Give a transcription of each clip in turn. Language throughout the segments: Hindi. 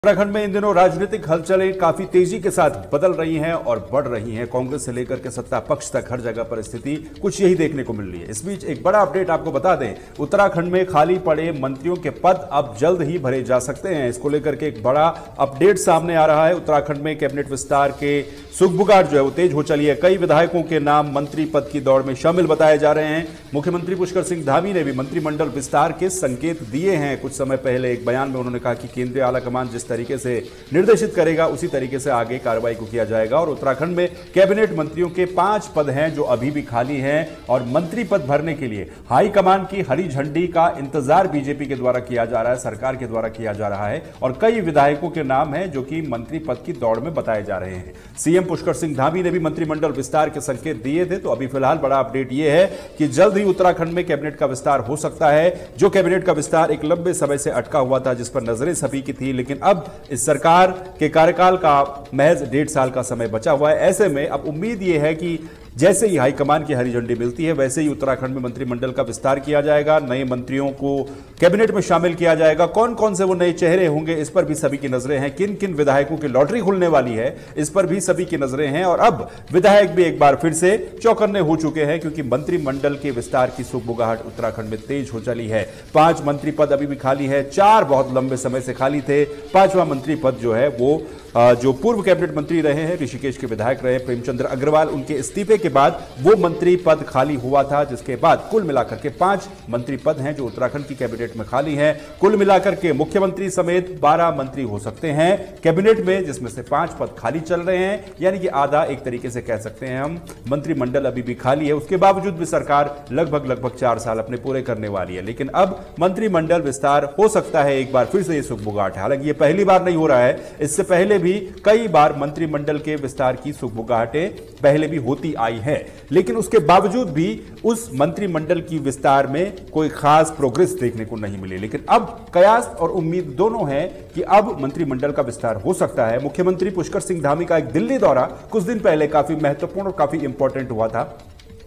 उत्तराखंड में इन दिनों राजनीतिक हलचलें काफी तेजी के साथ बदल रही हैं और बढ़ रही हैं। कांग्रेस से लेकर के सत्ता पक्ष तक हर जगह पर स्थिति कुछ यही देखने को मिल रही है। इस बीच एक बड़ा अपडेट आपको बता दें, उत्तराखंड में खाली पड़े मंत्रियों के पद अब जल्द ही भरे जा सकते हैं। इसको लेकर के एक बड़ा अपडेट सामने आ रहा है। उत्तराखंड में कैबिनेट विस्तार के सुगबुगाहट जो है वो तेज हो चली है। कई विधायकों के नाम मंत्री पद की दौड़ में शामिल बताए जा रहे हैं। मुख्यमंत्री पुष्कर सिंह धामी ने भी मंत्रिमंडल विस्तार के संकेत दिए हैं। कुछ समय पहले एक बयान में उन्होंने कहा कि केंद्रीय आलाकमान जिस तरीके से निर्देशित करेगा उसी तरीके से आगे कार्रवाई को किया जाएगा। और उत्तराखंड में कैबिनेट मंत्रियों के 5 पद हैं जो अभी भी खाली हैं और मंत्री पद भरने के लिए हाईकमान की हरी झंडी का इंतजार बीजेपी के द्वारा किया जा रहा है, सरकार के द्वारा किया जा रहा है। और कई विधायकों के नाम हैं जो कि मंत्री पद की दौड़ में बताए जा रहे हैं। सीएम पुष्कर सिंह धामी ने भी मंत्रिमंडल विस्तार के संकेत दिए थे। तो अभी फिलहाल बड़ा अपडेट यह है कि जल्द ही उत्तराखंड में कैबिनेट का विस्तार हो सकता है। जो कैबिनेट का विस्तार एक लंबे समय से अटका हुआ था, जिस पर नजरें सभी की थी, लेकिन अब इस सरकार के कार्यकाल का महज 1.5 साल का समय बचा हुआ है। ऐसे में अब उम्मीद यह है कि जैसे ही हाईकमान की हरी झंडी मिलती है वैसे ही उत्तराखंड में मंत्रिमंडल का विस्तार किया जाएगा, नए मंत्रियों को कैबिनेट में शामिल किया जाएगा। कौन कौन से वो नए चेहरे होंगे इस पर भी सभी की नजरें हैं। किन किन विधायकों की लॉटरी खुलने वाली है इस पर भी सभी की नजरें हैं। और अब विधायक भी एक बार फिर से चौकन्ने हो चुके हैं, क्योंकि मंत्रिमंडल के विस्तार की सुगबुगाहट उत्तराखंड में तेज हो चली है। 5 मंत्री पद अभी भी खाली है, 4 बहुत लंबे समय से खाली थे। 5वां मंत्री पद जो है वो जो पूर्व कैबिनेट मंत्री रहे हैं, ऋषिकेश के विधायक रहे प्रेमचंद्र अग्रवाल, उनके इस्तीफे के बाद वो मंत्री पद खाली हुआ था। जिसके बाद कुल मिलाकर के 5 मंत्री पद हैं जो उत्तराखंड की कैबिनेट में खाली हैं। कुल मिलाकर के मुख्यमंत्री समेत 12 मंत्री हो सकते हैं कैबिनेट में, जिसमें से 5 पद खाली चल रहे हैं। यानी कि आधा एक तरीके से कह सकते हैं हम, मंत्रिमंडल अभी भी खाली है। उसके बावजूद भी सरकार लगभग 4 साल अपने पूरे करने वाली है। लेकिन अब मंत्रिमंडल विस्तार हो सकता है एक बार फिर से ये सुगबुगाहट है। हालांकि ये पहली बार नहीं हो रहा है, इससे पहले भी कई बार मंत्रिमंडल के विस्तार की सुगबुगाहटें पहले भी होती आई है। लेकिन उसके बावजूद भी उस मंत्रिमंडल की विस्तार में कोई खास प्रोग्रेस देखने को नहीं मिली। लेकिन अब कयास और उम्मीद दोनों है कि अब मंत्रिमंडल का विस्तार हो सकता है। मुख्यमंत्री पुष्कर सिंह धामी का एक दिल्ली दौरा कुछ दिन पहले काफी महत्वपूर्ण और काफी इंपॉर्टेंट हुआ था,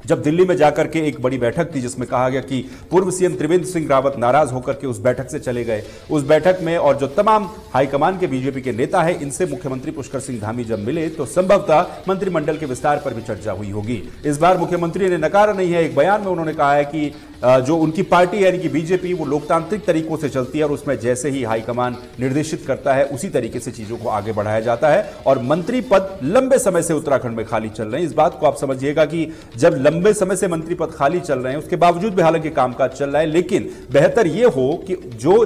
जब दिल्ली में जाकर के एक बड़ी बैठक थी जिसमें कहा गया कि पूर्व सीएम त्रिवेंद्र सिंह रावत नाराज होकर के उस बैठक से चले गए। उस बैठक में और जो तमाम हाईकमान के बीजेपी के नेता हैं, इनसे मुख्यमंत्री पुष्कर सिंह धामी जब मिले तो संभवतः मंत्रिमंडल के विस्तार पर भी चर्चा हुई होगी। इस बार मुख्यमंत्री ने नकारा नहीं है। एक बयान में उन्होंने कहा है कि जो उनकी पार्टी यानी कि बीजेपी वो लोकतांत्रिक तरीकों से चलती है और उसमें जैसे ही हाईकमान निर्देशित करता है उसी तरीके से चीजों को आगे बढ़ाया जाता है। और मंत्री पद लंबे समय से उत्तराखंड में खाली चल रहे हैं। इस बात को आप समझिएगा कि जब लंबे समय से मंत्री पद खाली चल रहे हैं, उसके बावजूद भी हालांकि कामकाज चल रहा है, लेकिन बेहतर यह हो कि जो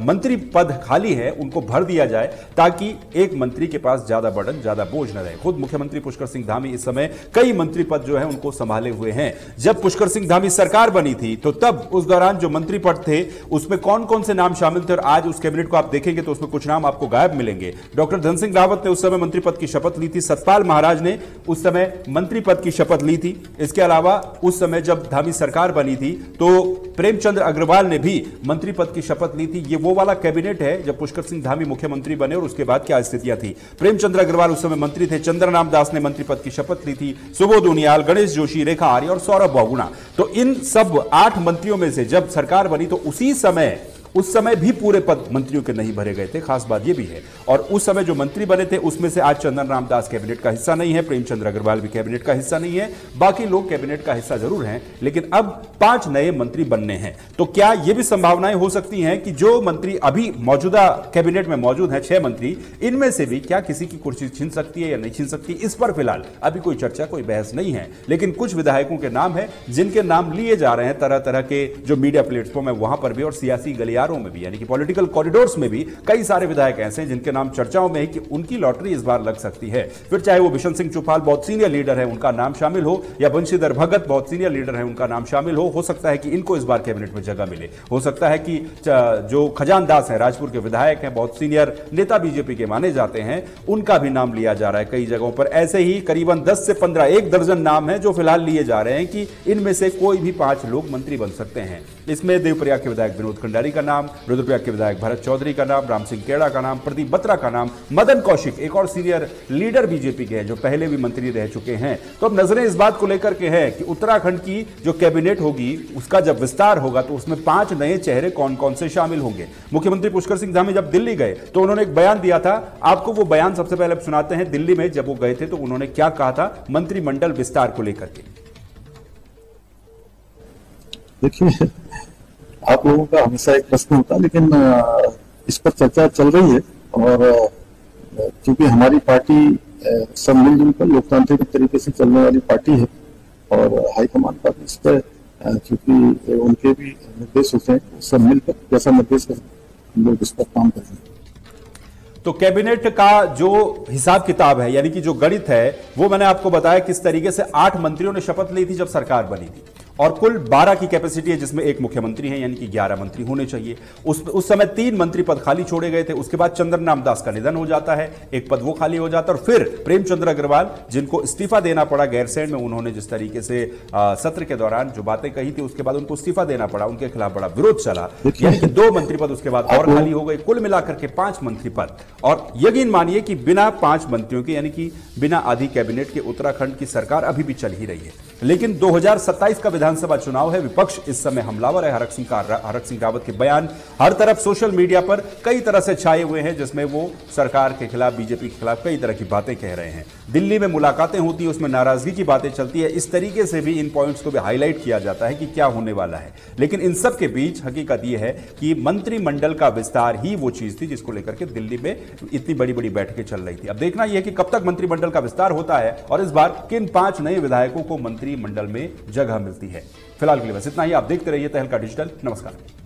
मंत्री पद खाली है उनको भर दिया जाए, ताकि एक मंत्री के पास ज्यादा बर्डन, ज्यादा बोझ न रहे। खुद मुख्यमंत्री पुष्कर सिंह धामी इस समय कई मंत्री पद जो है उनको संभाले हुए हैं। जब पुष्कर सिंह धामी सरकार बनी थी तो तब उस दौरान जो मंत्री पद थे उसमें कौन कौन से नाम शामिल थे, और आज उस कैबिनेट को आप देखेंगे तो उसमें कुछ नाम आपको गायब मिलेंगे। डॉक्टर धन सिंह रावत ने उस समय मंत्री पद की शपथ ली थी। सतपाल महाराज ने उस समय मंत्री पद की शपथ ली थी। इसके अलावा उस समय जब धामी सरकार बनी थी तो प्रेमचंद्र अग्रवाल ने भी मंत्री पद की शपथ ली थी। ये वो वाला कैबिनेट है जब पुष्कर सिंह धामी मुख्यमंत्री बने और उसके बाद क्या स्थितियां थी। प्रेमचंद्र अग्रवाल उस समय मंत्री थे। चंद्रनाम दास ने मंत्री पद की शपथ ली थी। सुबोध उनियाल, गणेश जोशी, रेखा आर्य और सौरभ बहुगुणा। तो इन सब 8 मंत्रियों में से जब सरकार बनी तो उस समय भी पूरे पद मंत्रियों के नहीं भरे गए थे। खास बात यह भी है। और उस समय जो मंत्री बने थे उसमें से आज चंद्रनाम दास कैबिनेट का हिस्सा नहीं है, प्रेमचंद्र अग्रवाल भी कैबिनेट का हिस्सा नहीं है। बाकी लोग कैबिनेट का हिस्सा जरूर हैं, लेकिन अब 5 नए मंत्री बनने हैं। तो क्या यह भी संभावनाएं हो सकती हैं कि जो मंत्री अभी मौजूदा कैबिनेट में मौजूद हैं, 6 मंत्री, इनमें से भी क्या किसी की कुर्सी छीन सकती है या नहीं छीन सकती, इस पर फिलहाल अभी कोई चर्चा, कोई बहस नहीं है। लेकिन कुछ विधायकों के नाम है जिनके नाम लिए जा रहे हैं तरह तरह के जो मीडिया प्लेटफॉर्म है वहां पर भी और सियासी गलियारों में भी, यानी कि पॉलिटिकल कॉरिडोर्स में भी कई सारे विधायक ऐसे हैं जिनके नाम चर्चाओं में है कि उनकी लॉटरी इस बार लग सकती है। फिर चाहे वो बिशन सिंह चुफाल बहुत सीनियर लीडर है, उनका नाम शामिल हो, या बंशीधर भगत बहुत सीनियर लीडर है, उनका नाम शामिल हो सकता है कि इनको इस बार कैबिनेट में जगह मिले। हो सकता है कि जो खजान दास है, राजपुर के विधायक हैं, बहुत सीनियर नेता बीजेपी के माने जाते हैं, उनका भी नाम लिया जा रहा है कई जगहों पर। ऐसे ही करीबन 10 से 15, 1 दर्जन नाम है जो फिलहाल लिए जा रहे हैं कि इनमें से कोई भी 5 लोग मंत्री बन सकते हैं। इसमें देवप्रयाग के विधायक विनोद खंडारी का नाम नाम, रुद्रप्रयाग के विधायक भरत चौधरी का नाम, राम सिंह केड़ा का नाम, प्रदीप बत्रा का नाम, मदन कौशिक एक और सीनियर लीडर बीजेपी के हैं जो पहले भी मंत्री रह चुके हैं। तो अब नजरें इस बात को लेकर के हैं कि उत्तराखंड की जो कैबिनेट होगी उसका जब विस्तार होगा तो उसमें 5 नए चेहरे कौन कौन से शामिल होंगे। मुख्यमंत्री पुष्कर सिंह धामी जब दिल्ली गए तो उन्होंने एक बयान दिया था, आपको वो बयान सबसे पहले सुनाते हैं। दिल्ली में जब वो गए थे तो उन्होंने क्या कहा था मंत्रिमंडल विस्तार को लेकर के। देखिए, आप लोगों का हमेशा एक प्रश्न होता है, लेकिन इस पर चर्चा चल रही है और क्योंकि हमारी पार्टी सब मिलजुल कर लोकतांत्रिक तरीके से चलने वाली पार्टी है और हाईकमान का भी इस पर क्योंकि उनके भी निर्देश होते हैं, सब मिलकर जैसा निर्देश लोग इस पर काम कर रहे हैं। तो कैबिनेट का जो हिसाब किताब है यानी कि जो गणित है वो मैंने आपको बताया किस तरीके से 8 मंत्रियों ने शपथ ली थी जब सरकार बनी थी और कुल 12 की कैपेसिटी है जिसमें एक मुख्यमंत्री है यानी कि 11 मंत्री होने चाहिए। उस समय 3 मंत्री पद खाली छोड़े गए थे। उसके बाद चंद्रनाम दास का निधन हो जाता है, एक पद वो खाली हो जाता है और फिर प्रेमचंद्र अग्रवाल जिनको इस्तीफा देना पड़ा गैरसैंण में, उन्होंने जिस तरीके से सत्र के दौरान जो बातें कही थी उसके बाद उनको इस्तीफा देना पड़ा, उनके खिलाफ बड़ा विरोध चला, यानी कि 2 मंत्री पद उसके बाद और खाली हो गए। कुल मिलाकर के 5 मंत्री पद और यकीन मानिए कि बिना 5 मंत्रियों के यानी कि बिना आधी कैबिनेट के उत्तराखंड की सरकार अभी भी चल ही रही है। लेकिन 2027 का विधानसभा चुनाव है, विपक्ष इस समय हमलावर है। हरक सिंह रावत के बयान हर तरफ सोशल मीडिया पर कई तरह से छाए हुए हैं जिसमें वो सरकार के खिलाफ, बीजेपी के खिलाफ कई तरह की बातें कह रहे हैं। दिल्ली में मुलाकातें होती है, उसमें नाराजगी की बातें चलती है। इस तरीके से भी इन पॉइंट्स को भी हाईलाइट किया जाता है कि क्या होने वाला है। लेकिन इन सब के बीच हकीकत यह है कि मंत्रिमंडल का विस्तार ही वो चीज थी जिसको लेकर के दिल्ली में इतनी बड़ी बड़ी बैठकें चल रही थी। अब देखना यह है कि कब तक मंत्रिमंडल का विस्तार होता है और इस बार किन 5 नए विधायकों को मंत्रिमंडल में जगह मिलती है। फिलहाल के लिए बस इतना ही। आप देखते रहिए तहलका डिजिटल। नमस्कार।